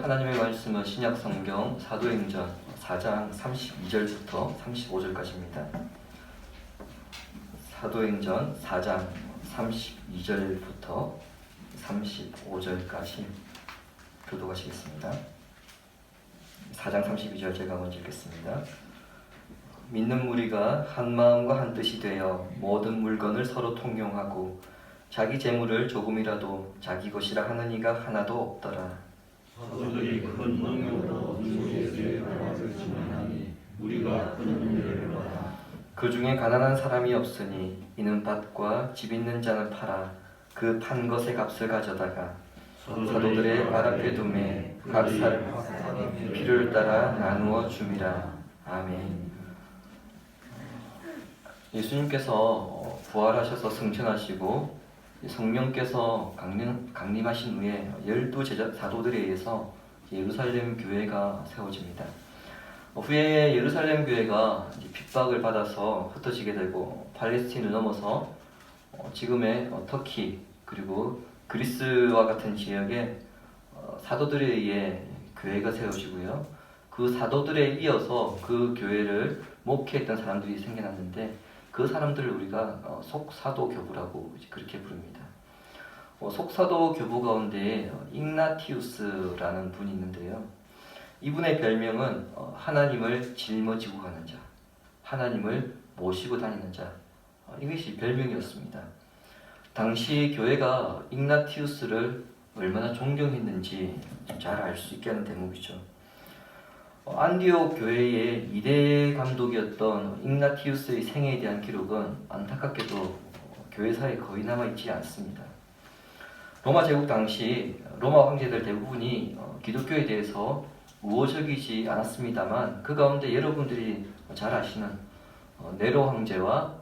하나님의 말씀은 신약 성경 사도행전 4장 32절부터 35절까지입니다. 사도행전 4장 32절부터 35절까지 교독하시겠습니다. 4장 32절 제가 먼저 읽겠습니다. 믿는 무리가 한 마음과 한 뜻이 되어 모든 물건을 서로 통용하고 자기 재물을 조금이라도 자기 것이라 하는 이가 하나도 없더라. 사도들이 큰 능력으로 무리에게 나와서 진행하니 우리가 큰 은혜를 받아. 그 중에 가난한 사람이 없으니 이는 밭과 집 있는 자는 팔아 그 판 것의 값을 가져다가 사도들의 발 앞에 두매 각 사람 필요를 따라 나누어 줌이라. 아멘. 예수님께서 부활하셔서 승천하시고 성령께서 강림하신 후에 12 사도들에 의해서 예루살렘 교회가 세워집니다. 후에 예루살렘 교회가 핍박을 받아서 흩어지게 되고 팔레스틴을 넘어서 지금의 터키 그리고 그리스와 같은 지역에 사도들에 의해 교회가 세워지고요. 그 사도들에 이어서 그 교회를 목회했던 사람들이 생겨났는데 그 사람들을 우리가 속사도 교부라고 그렇게 부릅니다. 속사도 교부 가운데 ig나티우스라는 분이 있는데요. 이분의 별명은 하나님을 짊어지고 가는 자, 하나님을 모시고 다니는 자, 이것이 별명이었습니다. 당시 교회가 ig나티우스를 얼마나 존경했는지 잘 알 수 있게 하는 대목이죠. 안디옥 교회의 2대 감독이었던 ig나티우스의 생애에 대한 기록은 안타깝게도 교회사에 거의 남아있지 않습니다. 로마 제국 당시 로마 황제들 대부분이 기독교에 대해서 우호적이지 않았습니다만 그 가운데 여러분들이 잘 아시는 네로 황제와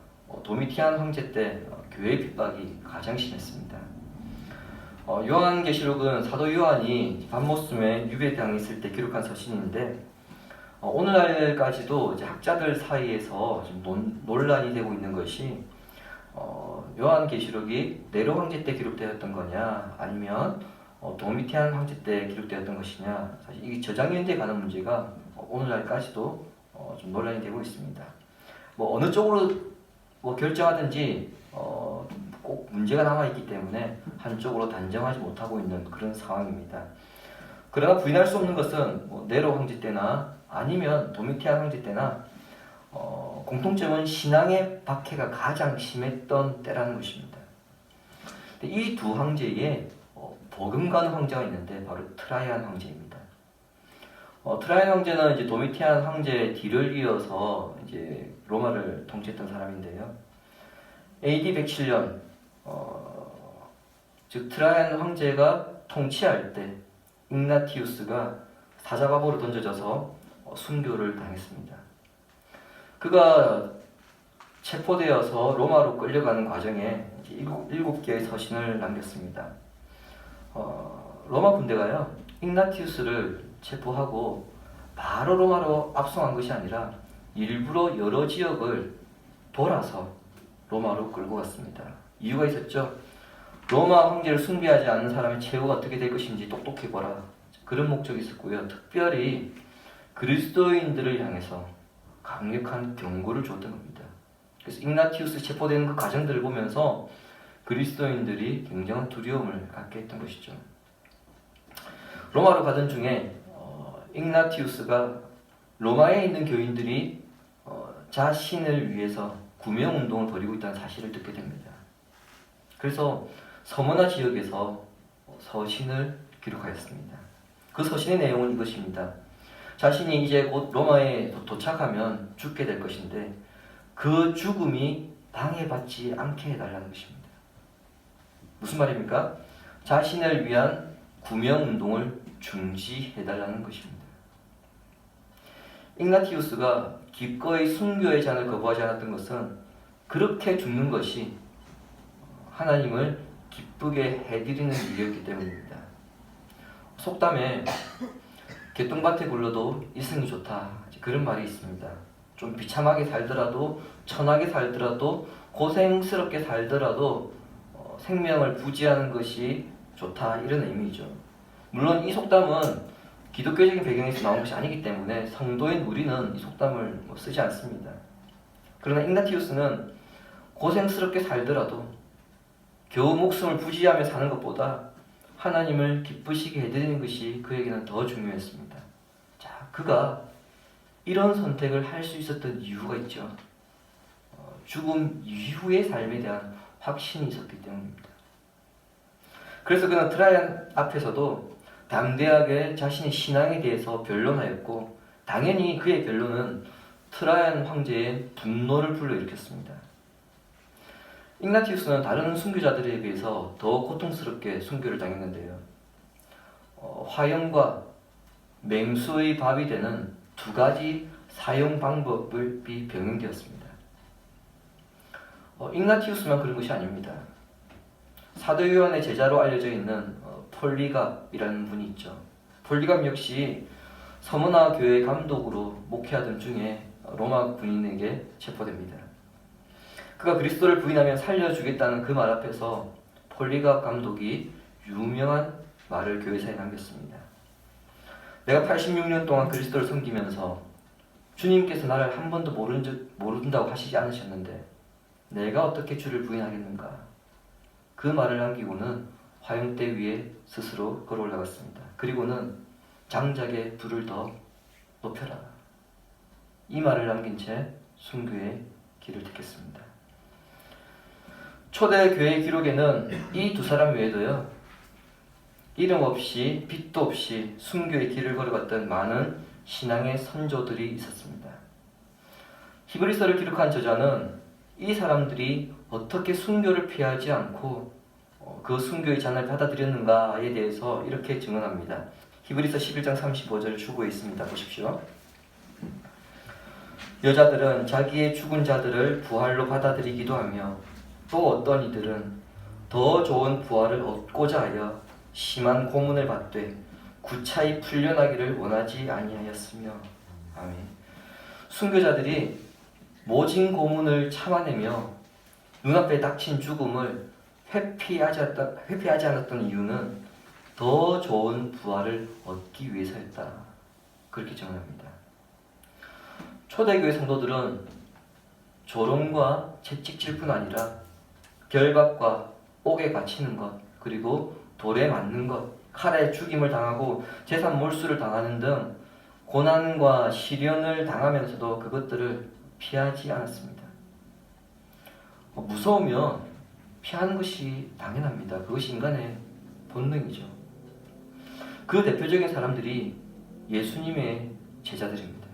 도미티안 황제 때 교회 핍박이 가장 심했습니다. 요한계시록은 사도 요한이 밤모숨에 유배당했을 때 기록한 서신인데 오늘날까지도 이제 학자들 사이에서 좀 논란이 되고 있는 것이 요한계시록이 네로 황제 때 기록되었던 거냐 아니면 도미티안 황제 때 기록되었던 것이냐, 사실 이 저장 연대에 관한 문제가 오늘날까지도 좀 논란이 되고 있습니다. 어느 쪽으로 결정하든지 꼭 문제가 남아있기 때문에 한쪽으로 단정하지 못하고 있는 그런 상황입니다. 그러나 부인할 수 없는 것은 네로 황제 때나 아니면 도미티안 황제 때나 공통점은 신앙의 박해가 가장 심했던 때라는 것입니다. 이 두 황제에 버금가는 황제가 있는데 바로 트라이안 황제입니다. 트라이안 황제는 이제 도미티안 황제 뒤를 이어서 이제 로마를 통치했던 사람인데요. AD 107년 즉 트라이안 황제가 통치할 때 ig나티우스가 사자바보로 던져져서 순교를 당했습니다. 그가 체포되어서 로마로 끌려가는 과정에 7개의 서신을 남겼습니다. 로마 군대가요 ig나티우스를 체포하고 바로 로마로 압송한 것이 아니라 일부러 여러 지역을 돌아서 로마로 끌고 갔습니다. 이유가 있었죠. 로마 황제를 숭배하지 않는 사람의 최후가 어떻게 될 것인지 똑똑해보라, 그런 목적이 있었고요. 특별히 그리스도인들을 향해서 강력한 경고를 줬던 겁니다. 그래서 ig나티우스 체포되는 그 과정들을 보면서 그리스도인들이 굉장한 두려움을 갖게 했던 것이죠. 로마로 가던 중에 ig나티우스가 로마에 있는 교인들이 자신을 위해서 구명운동을 벌이고 있다는 사실을 듣게 됩니다. 그래서 서머나 지역에서 서신을 기록하였습니다. 그 서신의 내용은 이것입니다. 자신이 이제 곧 로마에 도착하면 죽게 될 것인데 그 죽음이 방해받지 않게 해달라는 것입니다. 무슨 말입니까? 자신을 위한 구명운동을 중지해달라는 것입니다. ig나티우스가 기꺼이 순교의 잔을 거부하지 않았던 것은 그렇게 죽는 것이 하나님을 기쁘게 해드리는 일이었기 때문입니다. 속담에 개똥밭에 굴러도 이승이 좋다, 그런 말이 있습니다. 좀 비참하게 살더라도, 천하게 살더라도, 고생스럽게 살더라도 생명을 부지하는 것이 좋다, 이런 의미죠. 물론 이 속담은 기독교적인 배경에서 나온 것이 아니기 때문에 성도인 우리는 이 속담을 쓰지 않습니다. 그러나 ig나티우스는 고생스럽게 살더라도 겨우 목숨을 부지하며 사는 것보다 하나님을 기쁘시게 해드리는 것이 그에게는 더 중요했습니다. 자, 그가 이런 선택을 할 수 있었던 이유가 있죠. 죽음 이후의 삶에 대한 확신이 있었기 때문입니다. 그래서 그는 트라이안 앞에서도 담대하게 자신의 신앙에 대해서 변론하였고, 당연히 그의 변론은 트라이안 황제의 분노를 불러일으켰습니다. ig나티우스는 다른 순교자들에 비해서 더 고통스럽게 순교를 당했는데요. 화형과 맹수의 밥이 되는 두 가지 사용 방법이 병행되었습니다. ig나티우스만 그런 것이 아닙니다. 사도 요한의 제자로 알려져 있는 폴리갑이라는 분이 있죠. 폴리갑 역시 서머나 교회 감독으로 목회하던 중에 로마 군인에게 체포됩니다. 그가 그리스도를 부인하면 살려주겠다는 그 말 앞에서 폴리갑 감독이 유명한 말을 교회사에 남겼습니다. 내가 86년 동안 그리스도를 섬기면서 주님께서 나를 한 번도 모른다고 하시지 않으셨는데 내가 어떻게 주를 부인하겠는가? 그 말을 남기고는 화염대 위에 스스로 걸어 올라갔습니다. 그리고는 장작에 불을 더 높여라. 이 말을 남긴 채 순교의 길을 택했습니다. 초대 교회 기록에는 이 두 사람 외에도요, 이름 없이 빛도 없이 순교의 길을 걸어갔던 많은 신앙의 선조들이 있었습니다. 히브리서를 기록한 저자는 이 사람들이 어떻게 순교를 피하지 않고 그 순교의 잔을 받아들였는가에 대해서 이렇게 증언합니다. 히브리서 11장 35절 주고에 있습니다. 보십시오. 여자들은 자기의 죽은 자들을 부활로 받아들이기도 하며 또 어떤 이들은 더 좋은 부활을 얻고자 하여 심한 고문을 받되 구차히 풀려나기를 원하지 아니하였으며. 아멘. 순교자들이 모진 고문을 참아내며 눈앞에 닥친 죽음을 회피하지 않았던 이유는 더 좋은 부활을 얻기 위해서였다. 그렇게 정언합니다. 초대교회 성도들은 조롱과 채찍질 뿐 아니라 결박과 옥에 갇히는 것, 그리고 돌에 맞는 것, 칼에 죽임을 당하고 재산 몰수를 당하는 등 고난과 시련을 당하면서도 그것들을 피하지 않았습니다. 무서우면 피하는 것이 당연합니다. 그것이 인간의 본능이죠. 그 대표적인 사람들이 예수님의 제자들입니다.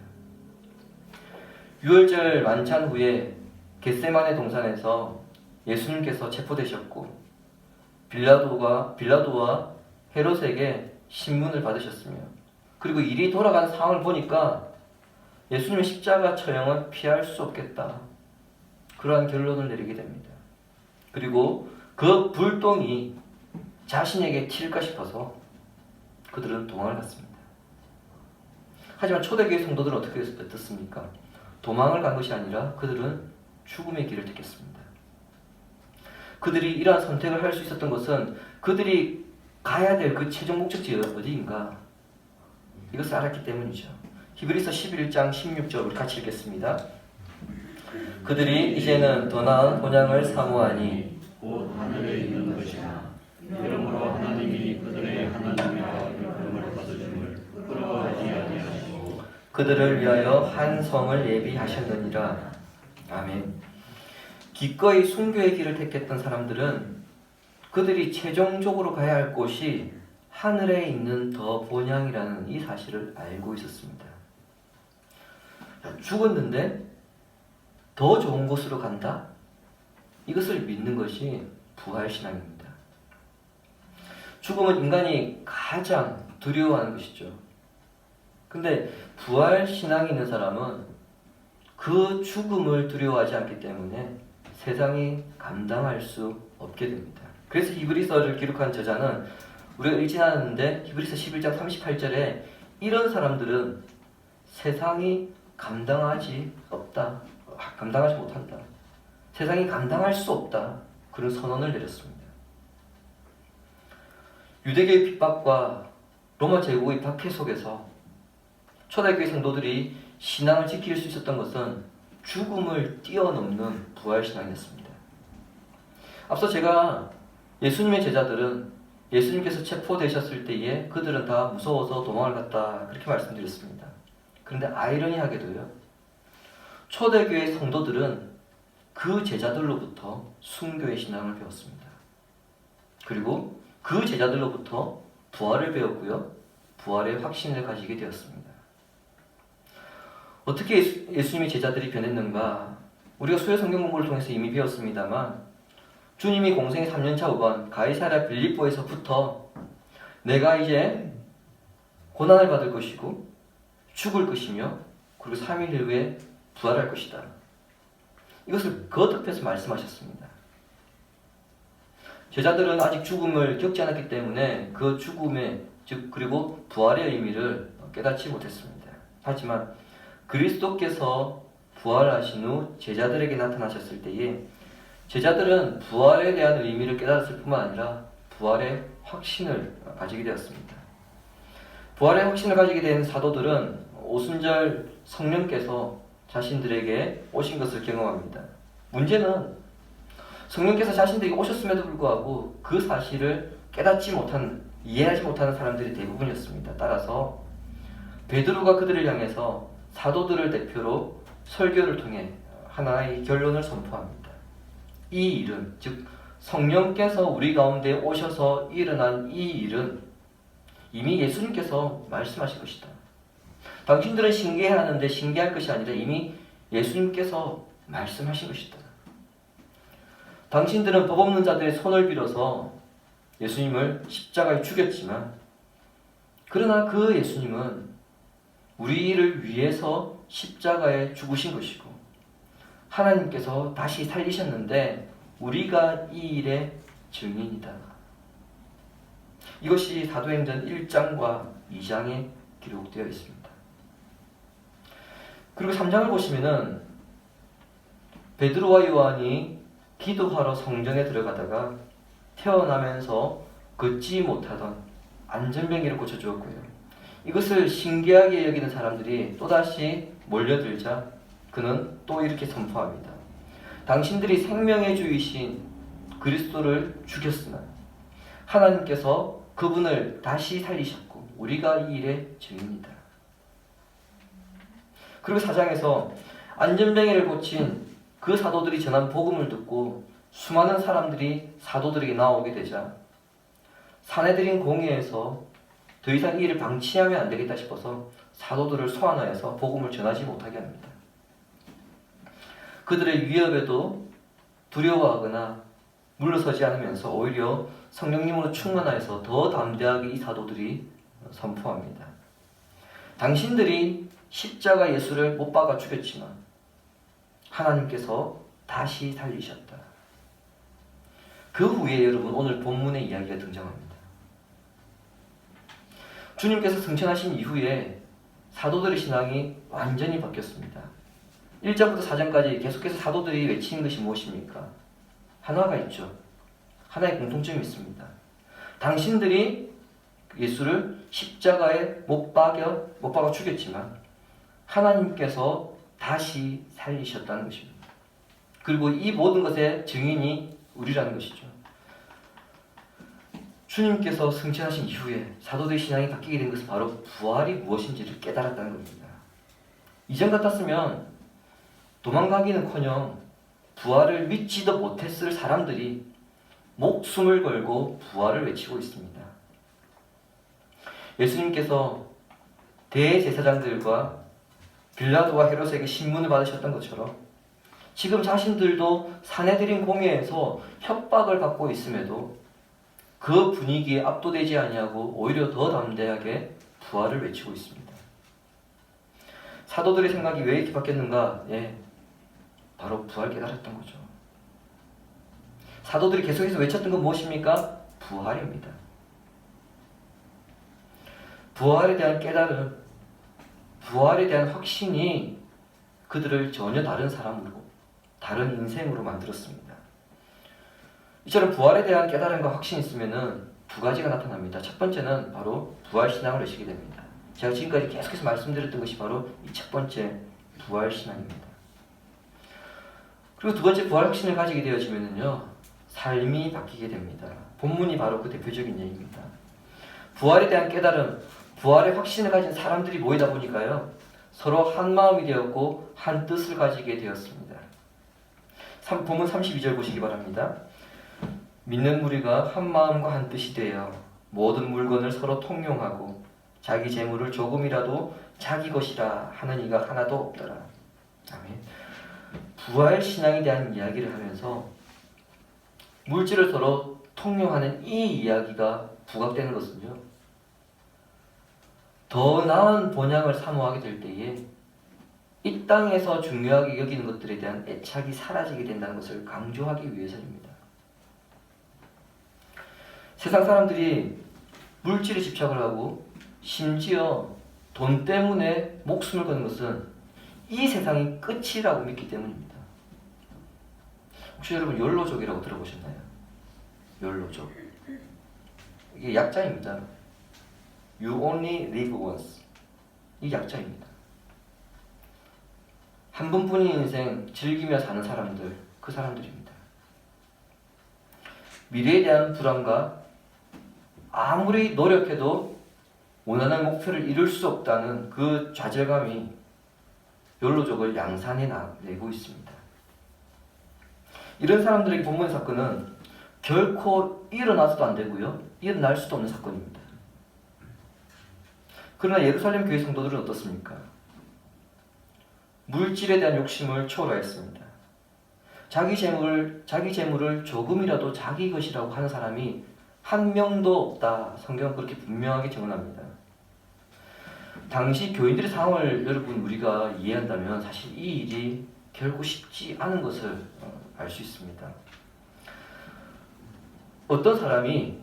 유월절 만찬 후에 겟세마네 동산에서 예수님께서 체포되셨고 빌라도와 헤롯에게 신문을 받으셨으며, 그리고 일이 돌아간 상황을 보니까 예수님의 십자가 처형은 피할 수 없겠다, 그러한 결론을 내리게 됩니다. 그리고 그 불똥이 자신에게 튈까 싶어서 그들은 도망을 갔습니다. 하지만 초대교회 성도들은 어떻습니까? 도망을 간 것이 아니라 그들은 죽음의 길을 택했습니다. 그들이 이러한 선택을 할 수 있었던 것은 그들이 가야 될 그 최종 목적지가 어디인가, 이것을 알았기 때문이죠. 히브리서 11장 16절 우리 같이 읽겠습니다. 그들이 이제는 더 나은 본향을 사모하니 곧 하늘에 있는 것이나 이러므로 하나님이 그들의 하나님이라 이름을 받으심을 부끄러워하지 아니하시고 그들을 위하여 한 성을 예비하셨느니라. 아멘. 기꺼이 순교의 길을 택했던 사람들은 그들이 최종적으로 가야 할 곳이 하늘에 있는 더 본향이라는 이 사실을 알고 있었습니다. 죽었는데 더 좋은 곳으로 간다? 이것을 믿는 것이 부활신앙입니다. 죽음은 인간이 가장 두려워하는 것이죠. 근데 부활신앙이 있는 사람은 그 죽음을 두려워하지 않기 때문에 세상이 감당할 수 없게 됩니다. 그래서 히브리서를 기록한 저자는 우리가 읽진 않았는데 히브리서 11장 38절에 이런 사람들은 세상이 감당하지 못한다. 세상이 감당할 수 없다. 그런 선언을 내렸습니다. 유대교의 핍박과 로마 제국의 박해 속에서 초대교회 성도들이 신앙을 지킬 수 있었던 것은 죽음을 뛰어넘는 부활신앙이었습니다. 앞서 제가 예수님의 제자들은 예수님께서 체포되셨을 때에 그들은 다 무서워서 도망을 갔다 그렇게 말씀드렸습니다. 그런데 아이러니하게도요, 초대교회 성도들은 그 제자들로부터 순교의 신앙을 배웠습니다. 그리고 그 제자들로부터 부활을 배웠고요, 부활의 확신을 가지게 되었습니다. 어떻게 예수님의 제자들이 변했는가? 우리가 수요 성경 공부를 통해서 이미 배웠습니다만, 주님이 공생의 3년차 후반 가이사랴 빌립보에서부터 내가 이제 고난을 받을 것이고 죽을 것이며 그리고 3일 후에 부활할 것이다, 이것을 거듭해서 말씀하셨습니다. 제자들은 아직 죽음을 겪지 않았기 때문에 그 죽음의 즉 그리고 부활의 의미를 깨닫지 못했습니다. 하지만 그리스도께서 부활하신 후 제자들에게 나타나셨을 때에 제자들은 부활에 대한 의미를 깨달았을 뿐만 아니라 부활의 확신을 가지게 되었습니다. 부활의 확신을 가지게 된 사도들은 오순절 성령께서 자신들에게 오신 것을 경험합니다. 문제는 성령께서 자신들에게 오셨음에도 불구하고 그 사실을 깨닫지 못한, 이해하지 못하는 사람들이 대부분이었습니다. 따라서 베드로가 그들을 향해서 사도들을 대표로 설교를 통해 하나의 결론을 선포합니다. 이 일은, 즉 성령께서 우리 가운데 오셔서 일어난 이 일은 이미 예수님께서 말씀하신 것이다. 당신들은 신기해하는데 신기할 것이 아니라 이미 예수님께서 말씀하신 것이다. 당신들은 법 없는 자들의 손을 빌어서 예수님을 십자가에 죽였지만, 그러나 그 예수님은 우리를 위해서 십자가에 죽으신 것이고 하나님께서 다시 살리셨는데 우리가 이 일의 증인이다. 이것이 사도행전 1장과 2장에 기록되어 있습니다. 그리고 3장을 보시면은 베드로와 요한이 기도하러 성전에 들어가다가 태어나면서 걷지 못하던 안전뱅이를 고쳐주었고요. 이것을 신기하게 여기는 사람들이 또다시 몰려들자 그는 또 이렇게 선포합니다. 당신들이 생명의 주이신 그리스도를 죽였으나 하나님께서 그분을 다시 살리셨고 우리가 이 일의 증인이다. 그리고 4장에서 안전뱅이를 고친 그 사도들이 전한 복음을 듣고 수많은 사람들이 사도들에게 나오게 되자 사내들인 공회에서 더 이상 이 일을 방치하면 안 되겠다 싶어서 사도들을 소환하여서 복음을 전하지 못하게 합니다. 그들의 위협에도 두려워하거나 물러서지 않으면서 오히려 성령님으로 충만하여서 더 담대하게 이 사도들이 선포합니다. 당신들이 십자가 예수를 못 박아 죽였지만 하나님께서 다시 살리셨다. 그 후에 여러분 오늘 본문의 이야기가 등장합니다. 주님께서 승천하신 이후에 사도들의 신앙이 완전히 바뀌었습니다. 1장부터 4장까지 계속해서 사도들이 외치는 것이 무엇입니까? 하나가 있죠. 하나의 공통점이 있습니다. 당신들이 예수를 십자가에 못 박아 죽였지만 하나님께서 다시 살리셨다는 것입니다. 그리고 이 모든 것의 증인이 우리라는 것이죠. 주님께서 승천하신 이후에 사도들의 신앙이 바뀌게 된 것은 바로 부활이 무엇인지를 깨달았다는 겁니다. 이전 같았으면 도망가기는커녕 부활을 믿지도 못했을 사람들이 목숨을 걸고 부활을 외치고 있습니다. 예수님께서 대제사장들과 빌라도와 헤롯에게 신문을 받으셨던 것처럼 지금 자신들도 사내들인 공회에서 협박을 받고 있음에도 그 분위기에 압도되지 아니하고 오히려 더 담대하게 부활을 외치고 있습니다. 사도들의 생각이 왜 이렇게 바뀌었는가? 바로 부활 깨달았던 거죠. 사도들이 계속해서 외쳤던 건 무엇입니까? 부활입니다. 부활에 대한 깨달음, 부활에 대한 확신이 그들을 전혀 다른 사람으로, 다른 인생으로 만들었습니다. 이처럼 부활에 대한 깨달음과 확신이 있으면은 두 가지가 나타납니다. 첫 번째는 바로 부활신앙을 의식이 됩니다. 제가 지금까지 계속해서 말씀드렸던 것이 바로 이 첫 번째 부활신앙입니다. 그리고 두 번째 부활 확신을 가지게 되어지면요, 삶이 바뀌게 됩니다. 본문이 바로 그 대표적인 예입니다. 부활에 대한 깨달음, 부활의 확신을 가진 사람들이 모이다 보니까요, 서로 한 마음이 되었고 한 뜻을 가지게 되었습니다. 본문 32절 보시기 바랍니다. 믿는 무리가 한 마음과 한 뜻이 되어 모든 물건을 서로 통용하고 자기 재물을 조금이라도 자기 것이라 하는 이가 하나도 없더라. 아멘. 부활 신앙에 대한 이야기를 하면서 물질을 서로 통용하는 이 이야기가 부각되는 것은요, 더 나은 본향을 사모하게 될 때에 이 땅에서 중요하게 여기는 것들에 대한 애착이 사라지게 된다는 것을 강조하기 위해서입니다. 세상 사람들이 물질에 집착을 하고 심지어 돈 때문에 목숨을 거는 것은 이 세상이 끝이라고 믿기 때문입니다. 혹시 여러분 욜로족이라고 들어보셨나요? 욜로족. 이게 약자입니다. You only live once. 이 약자입니다. 한 번뿐인 인생 즐기며 사는 사람들, 그 사람들입니다. 미래에 대한 불안과 아무리 노력해도 원하는 목표를 이룰 수 없다는 그 좌절감이 욜로족을 양산해내고 있습니다. 이런 사람들에게 본문 사건은 결코 일어나서도 안 되고요, 일어날 수도 없는 사건입니다. 그러나 예루살렘 교회 성도들은 어떻습니까? 물질에 대한 욕심을 초월하였습니다. 자기 재물을 조금이라도 자기 것이라고 하는 사람이 한 명도 없다. 성경은 그렇게 분명하게 증언합니다. 당시 교인들의 상황을 여러분 우리가 이해한다면 사실 이 일이 결코 쉽지 않은 것을 알 수 있습니다. 어떤 사람이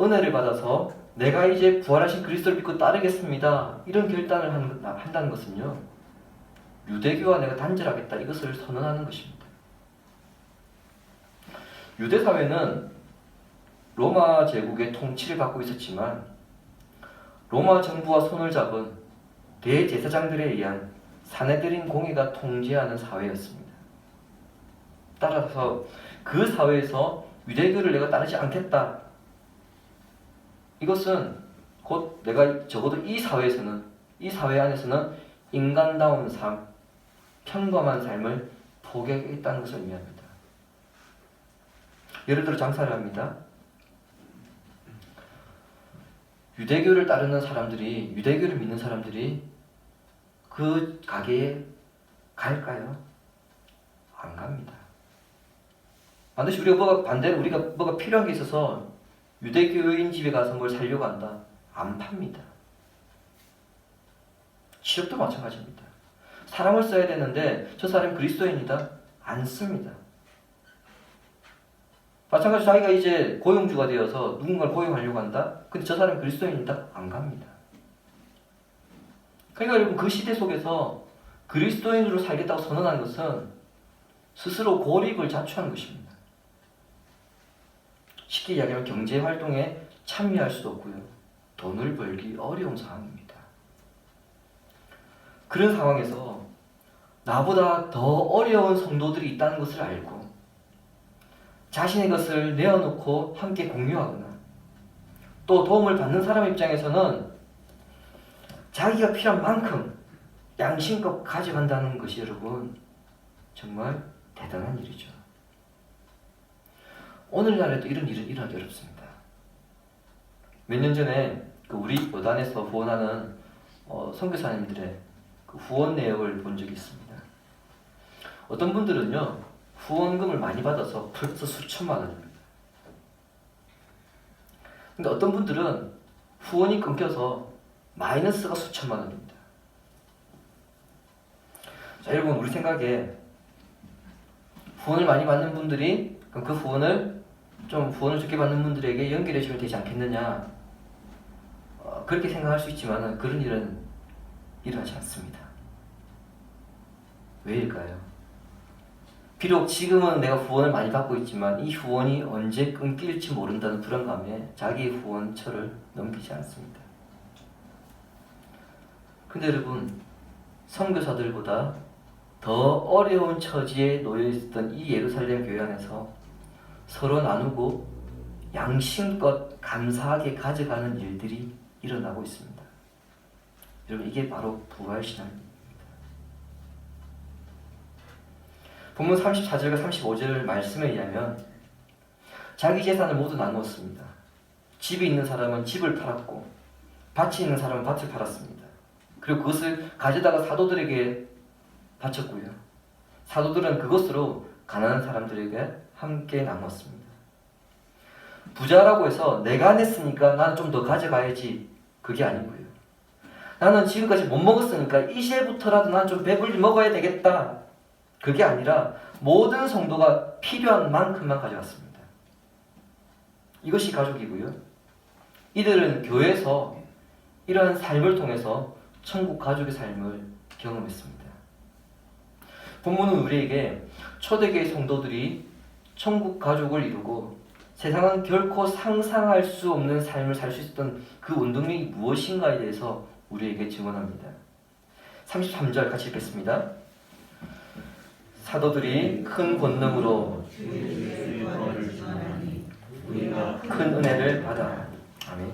은혜를 받아서 내가 이제 부활하신 그리스도를 믿고 따르겠습니다, 이런 결단을 한다는 것은요, 유대교와 내가 단절하겠다, 이것을 선언하는 것입니다. 유대 사회는 로마 제국의 통치를 받고 있었지만 로마 정부와 손을 잡은 대제사장들에 의한 사내들인 공회가 통제하는 사회였습니다. 따라서 그 사회에서 유대교를 내가 따르지 않겠다, 이것은 곧 내가 적어도 이 사회 안에서는 인간다운 삶, 평범한 삶을 포기하겠다는 것을 의미합니다. 예를 들어 장사를 합니다. 유대교를 따르는 사람들이, 유대교를 믿는 사람들이 그 가게에 갈까요? 안 갑니다. 반드시 우리가 뭐가 필요한 게 있어서 유대교인 집에 가서 뭘 사려고 한다, 안 팝니다. 취업도 마찬가지입니다. 사람을 써야 되는데 저 사람이 그리스도인이다, 안 씁니다. 마찬가지로 자기가 이제 고용주가 되어서 누군가를 고용하려고 한다, 근데 저 사람이 그리스도인이다, 안 갑니다. 그러니까 여러분, 그 시대 속에서 그리스도인으로 살겠다고 선언하는 것은 스스로 고립을 자초한 것입니다. 쉽게 이야기하면 경제활동에 참여할 수도 없고요, 돈을 벌기 어려운 상황입니다. 그런 상황에서 나보다 더 어려운 성도들이 있다는 것을 알고 자신의 것을 내어놓고 함께 공유하거나, 또 도움을 받는 사람 입장에서는 자기가 필요한 만큼 양심껏 가져간다는 것이 여러분 정말 대단한 일이죠. 오늘날에도 이런 일은 일어나기 어렵습니다. 몇 년 전에 우리 여단에서 후원하는 선교사님들의 그 후원 내역을 본 적이 있습니다. 어떤 분들은요, 후원금을 많이 받아서 벌써 수천만 원입니다. 근데 어떤 분들은 후원이 끊겨서 마이너스가 수천만 원입니다. 자, 여러분, 우리 생각에 후원을 많이 받는 분들이 그럼 그 후원을 적게 받는 분들에게 연결해 주면 되지 않겠느냐, 그렇게 생각할 수 있지만 그런 일은 일어나지 않습니다. 왜일까요? 비록 지금은 내가 후원을 많이 받고 있지만 이 후원이 언제 끊길지 모른다는 불안감에 자기의 후원처를 넘기지 않습니다. 근데 여러분, 선교사들보다 더 어려운 처지에 놓여 있었던 이 예루살렘 교회 안에서 서로 나누고 양심껏 감사하게 가져가는 일들이 일어나고 있습니다. 여러분, 이게 바로 부활신앙입니다. 본문 34절과 35절 말씀에 의하면 자기 재산을 모두 나누었습니다. 집이 있는 사람은 집을 팔았고 밭이 있는 사람은 밭을 팔았습니다. 그리고 그것을 가져다가 사도들에게 바쳤고요. 사도들은 그것으로 가난한 사람들에게 함께 나눴습니다. 부자라고 해서 내가 냈으니까 나는 좀 더 가져가야지, 그게 아니고요. 나는 지금까지 못 먹었으니까 이제부터라도 난 좀 배불리 먹어야 되겠다, 그게 아니라 모든 성도가 필요한 만큼만 가져갔습니다. 이것이 가족이고요. 이들은 교회에서 이러한 삶을 통해서 천국 가족의 삶을 경험했습니다. 본문은 우리에게 초대교회 성도들이 천국 가족을 이루고 세상은 결코 상상할 수 없는 삶을 살 수 있었던 그 원동력이 무엇인가에 대해서 우리에게 증언합니다. 33절 같이 읽겠습니다. 사도들이 큰 권능으로 큰 은혜를 받아. 아멘.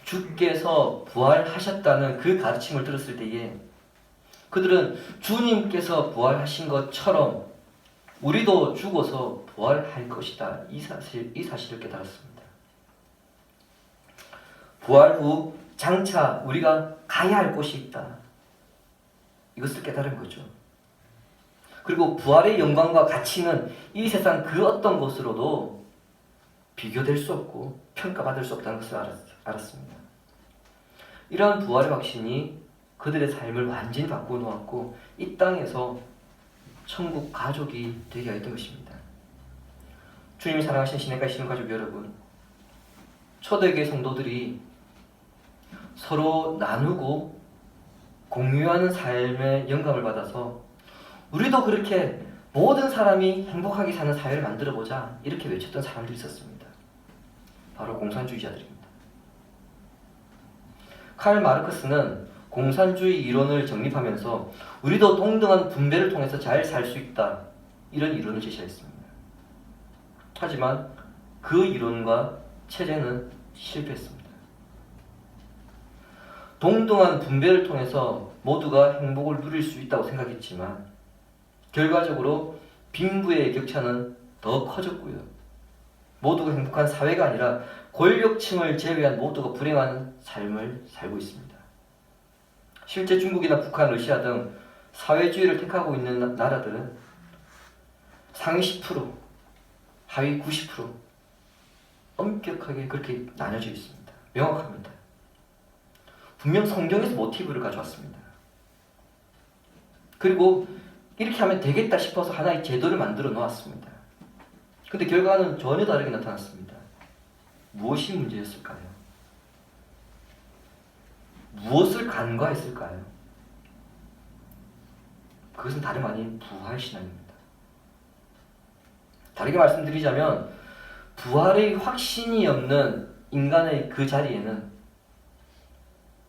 주께서 부활하셨다는 그 가르침을 들었을 때에 그들은 주님께서 부활하신 것처럼 우리도 죽어서 부활할 것이다, 이 사실을 깨달았습니다. 부활 후 장차 우리가 가야 할 곳이 있다, 이것을 깨달은 거죠. 그리고 부활의 영광과 가치는 이 세상 그 어떤 것으로도 비교될 수 없고 평가받을 수 없다는 것을 알았습니다. 이러한 부활의 확신이 그들의 삶을 완전히 바꾸어 놓았고 이 땅에서 천국 가족이 되게 했던 것입니다. 주님이 사랑하신 시내가 신의 가족 여러분, 초대교회 성도들이 서로 나누고 공유하는 삶의 영감을 받아서 우리도 그렇게 모든 사람이 행복하게 사는 사회를 만들어보자, 이렇게 외쳤던 사람들이 있었습니다. 바로 공산주의자들입니다. 칼 마르크스는 공산주의 이론을 정립하면서 우리도 동등한 분배를 통해서 잘 살 수 있다, 이런 이론을 제시했습니다. 하지만 그 이론과 체제는 실패했습니다. 동등한 분배를 통해서 모두가 행복을 누릴 수 있다고 생각했지만 결과적으로 빈부의 격차는 더 커졌고요. 모두가 행복한 사회가 아니라 권력층을 제외한 모두가 불행한 삶을 살고 있습니다. 실제 중국이나 북한, 러시아 등 사회주의를 택하고 있는 나라들은 상위 10%, 하위 90% 엄격하게 그렇게 나눠져 있습니다. 명확합니다. 분명 성경에서 모티브를 가져왔습니다. 그리고 이렇게 하면 되겠다 싶어서 하나의 제도를 만들어 놓았습니다. 근데 결과는 전혀 다르게 나타났습니다. 무엇이 문제였을까요? 무엇을 간과했을까요? 그것은 다름 아닌 부활신앙입니다. 다르게 말씀드리자면 부활의 확신이 없는 인간의 그 자리에는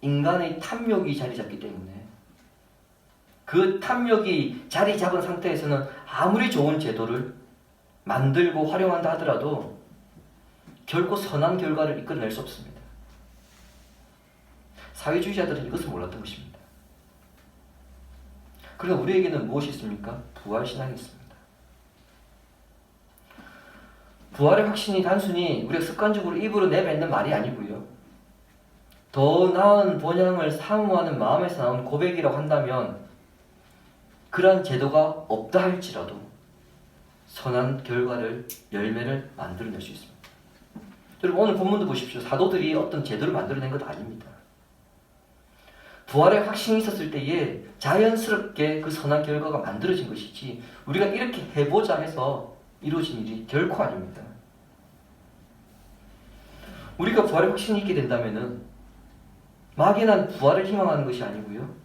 인간의 탐욕이 자리 잡기 때문에 그 탐욕이 자리 잡은 상태에서는 아무리 좋은 제도를 만들고 활용한다 하더라도 결코 선한 결과를 이끌어낼 수 없습니다. 사회주의자들은 이것을 몰랐던 것입니다. 그러나 우리에게는 무엇이 있습니까? 부활신앙이 있습니다. 부활의 확신이 단순히 우리가 습관적으로 입으로 내뱉는 말이 아니고요. 더 나은 본향을 사모하는 마음에서 나온 고백이라고 한다면 그러한 제도가 없다 할지라도 선한 결과를, 열매를 만들어낼 수 있습니다. 여러분, 오늘 본문도 보십시오. 사도들이 어떤 제도를 만들어낸 것 아닙니다. 부활의 확신이 있었을 때에 자연스럽게 그 선한 결과가 만들어진 것이지 우리가 이렇게 해보자 해서 이루어진 일이 결코 아닙니다. 우리가 부활의 확신이 있게 된다면은 막연한 부활을 희망하는 것이 아니고요.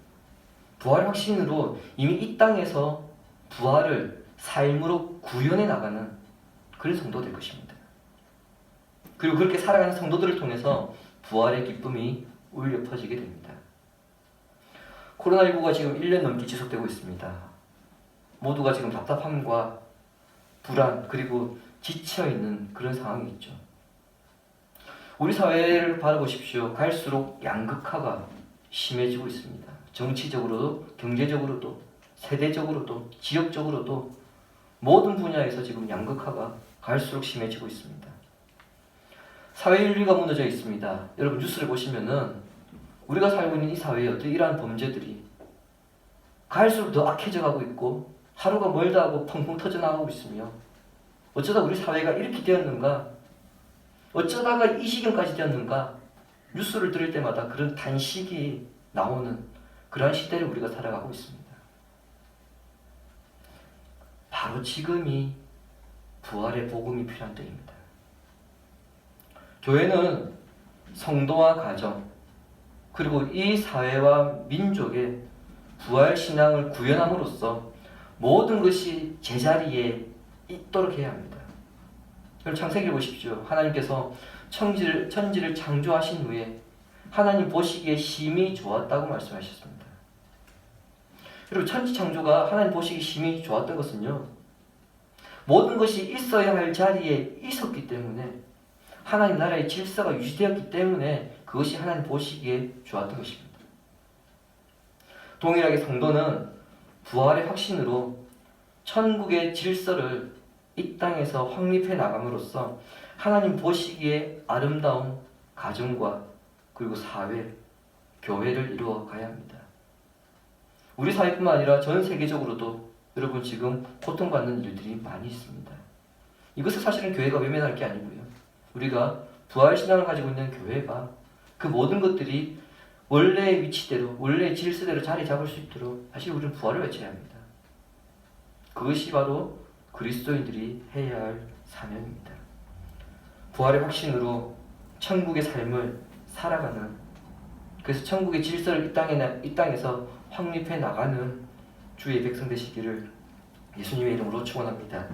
부활의 확신으로 이미 이 땅에서 부활을 삶으로 구현해 나가는 그런 성도가 될 것입니다. 그리고 그렇게 살아가는 성도들을 통해서 부활의 기쁨이 울려 퍼지게 됩니다. 코로나19가 지금 1년 넘게 지속되고 있습니다. 모두가 지금 답답함과 불안 그리고 지쳐있는 그런 상황이 있죠. 우리 사회를 바라보십시오. 갈수록 양극화가 심해지고 있습니다. 정치적으로도 경제적으로도 세대적으로도 지역적으로도 모든 분야에서 지금 양극화가 갈수록 심해지고 있습니다. 사회윤리가 무너져 있습니다. 여러분 뉴스를 보시면은 우리가 살고 있는 이 사회에 어떤 이러한 범죄들이 갈수록 더 악해져 가고 있고 하루가 멀다 하고 펑펑 터져나가고 있으며 어쩌다 우리 사회가 이렇게 되었는가, 어쩌다가 이 지경까지 되었는가, 뉴스를 들을 때마다 그런 단식이 나오는 그러한 시대를 우리가 살아가고 있습니다. 바로 지금이 부활의 복음이 필요한 때입니다. 교회는 성도와 가정 그리고 이 사회와 민족의 부활 신앙을 구현함으로써 모든 것이 제자리에 있도록 해야 합니다. 여러분 창세기를 보십시오. 하나님께서 천지를 창조하신 후에 하나님 보시기에 심히 좋았다고 말씀하셨습니다. 여러분 천지 창조가 하나님 보시기에 심히 좋았던 것은요, 모든 것이 있어야 할 자리에 있었기 때문에 하나님 나라의 질서가 유지되었기 때문에 그것이 하나님 보시기에 좋았던 것입니다. 동일하게 성도는 부활의 확신으로 천국의 질서를 이 땅에서 확립해 나감으로써 하나님 보시기에 아름다운 가정과 그리고 사회, 교회를 이루어 가야 합니다. 우리 사회뿐만 아니라 전 세계적으로도 여러분 지금 고통받는 일들이 많이 있습니다. 이것을 사실은 교회가 외면할 게 아니고요. 우리가 부활신앙을 가지고 있는 교회가 그 모든 것들이 원래의 위치대로, 원래의 질서대로 자리 잡을 수 있도록 사실 우리는 부활을 외쳐야 합니다. 그것이 바로 그리스도인들이 해야 할 사명입니다. 부활의 확신으로 천국의 삶을 살아가는, 그래서 천국의 질서를 이 땅에서 확립해 나가는 주의 백성 되시기를 예수님의 이름으로 축원합니다.